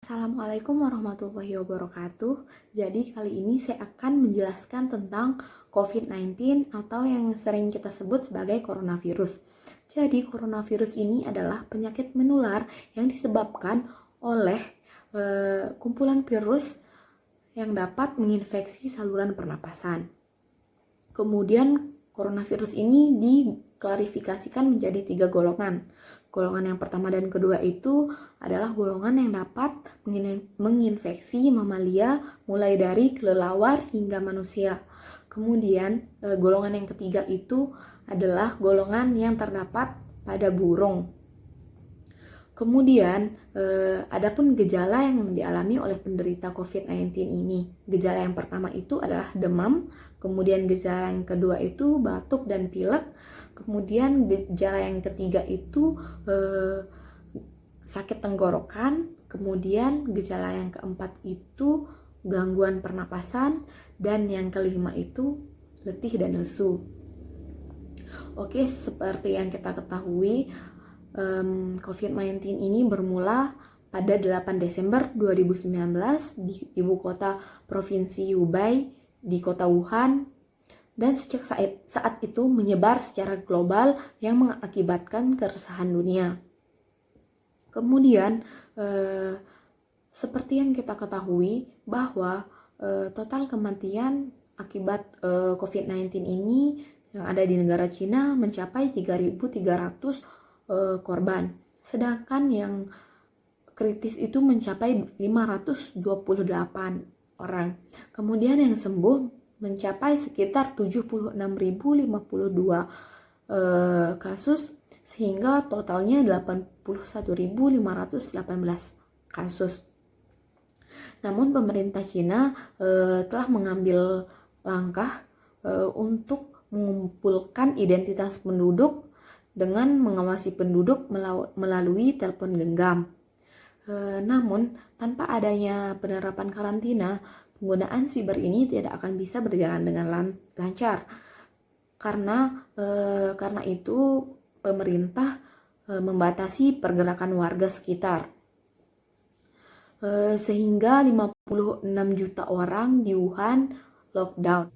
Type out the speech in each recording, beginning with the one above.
Assalamualaikum warahmatullahi wabarakatuh. Jadi kali ini saya akan menjelaskan tentang COVID-19 atau yang sering kita sebut sebagai coronavirus. Jadi coronavirus ini adalah penyakit menular yang disebabkan oleh kumpulan virus yang dapat menginfeksi saluran pernapasan. Kemudian coronavirus ini diklarifikasikan menjadi 3 golongan. Golongan yang pertama dan kedua itu adalah golongan yang dapat menginfeksi mamalia mulai dari kelelawar hingga manusia. Kemudian golongan yang ketiga itu adalah golongan yang terdapat pada burung. Kemudian adapun gejala yang dialami oleh penderita COVID-19 ini. Gejala yang pertama itu adalah demam, kemudian gejala yang kedua itu batuk dan pilek. Kemudian gejala yang ketiga itu sakit tenggorokan. Kemudian gejala yang keempat itu gangguan pernapasan. Dan yang kelima itu letih dan lesu. Oke, seperti yang kita ketahui, COVID-19 ini bermula pada 8 Desember 2019 di ibu kota provinsi Hubei di kota Wuhan. Dan sejak saat itu menyebar secara global yang mengakibatkan keresahan dunia. Kemudian seperti yang kita ketahui bahwa total kematian akibat COVID-19 ini yang ada di negara Cina mencapai 3.300 korban. Sedangkan yang kritis itu mencapai 528 orang. Kemudian yang sembuh mencapai sekitar 76.052 kasus, sehingga totalnya 81.518 kasus. Namun pemerintah Cina telah mengambil langkah untuk mengumpulkan identitas penduduk dengan mengawasi penduduk melalui telepon genggam. Namun tanpa adanya penerapan karantina, penggunaan siber ini tidak akan bisa berjalan dengan lancar. Karena itu pemerintah membatasi pergerakan warga sekitar. Sehingga 56 juta orang di Wuhan lockdown.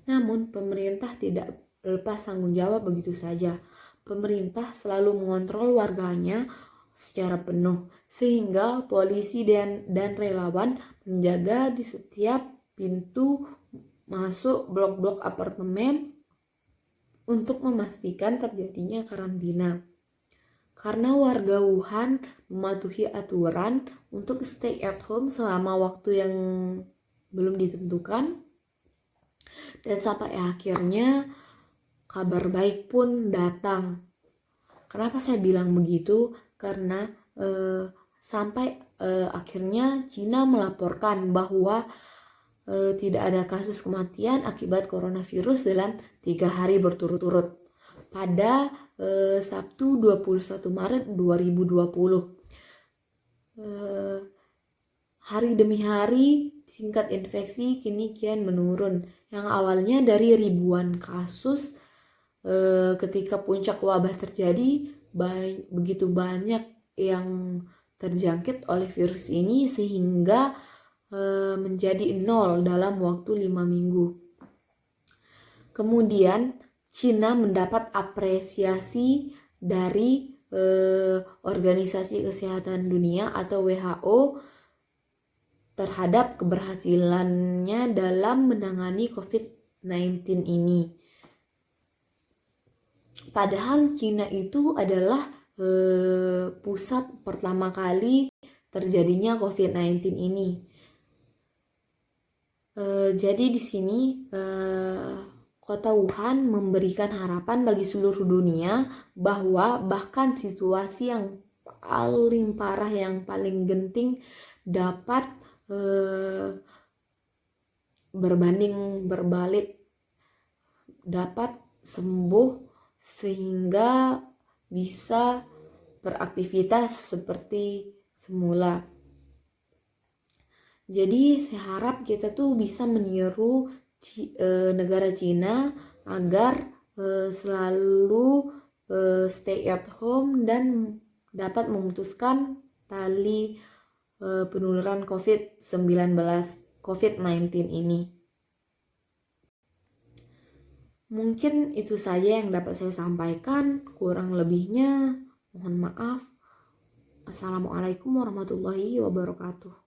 Namun pemerintah tidak lepas tanggung jawab begitu saja. Pemerintah selalu mengontrol warganya secara penuh, sehingga polisi dan relawan menjaga di setiap pintu masuk blok-blok apartemen untuk memastikan terjadinya karantina. Karena warga Wuhan mematuhi aturan untuk stay at home selama waktu yang belum ditentukan, dan sampai akhirnya kabar baik pun datang. Kenapa saya bilang begitu? Karena sampai akhirnya Cina melaporkan bahwa tidak ada kasus kematian akibat coronavirus dalam 3 hari berturut-turut pada Sabtu 21 Maret 2020. Hari demi hari tingkat infeksi kini kian menurun. Yang awalnya dari ribuan kasus ketika puncak wabah terjadi, begitu banyak yang terjangkit oleh virus ini sehingga menjadi 0 dalam waktu 5 minggu. Kemudian Cina mendapat apresiasi dari Organisasi Kesehatan Dunia atau WHO terhadap keberhasilannya dalam menangani COVID-19 ini. Padahal Cina itu adalah pusat pertama kali terjadinya COVID-19 ini. Jadi di sini kota Wuhan memberikan harapan bagi seluruh dunia bahwa bahkan situasi yang paling parah, yang paling genting dapat berbanding berbalik, dapat sembuh sehingga bisa beraktivitas seperti semula. Jadi saya harap kita tuh bisa meniru negara Cina agar selalu stay at home dan dapat memutuskan tali penularan COVID-19 ini. Mungkin itu saja yang dapat saya sampaikan, kurang lebihnya mohon maaf. Assalamualaikum warahmatullahi wabarakatuh.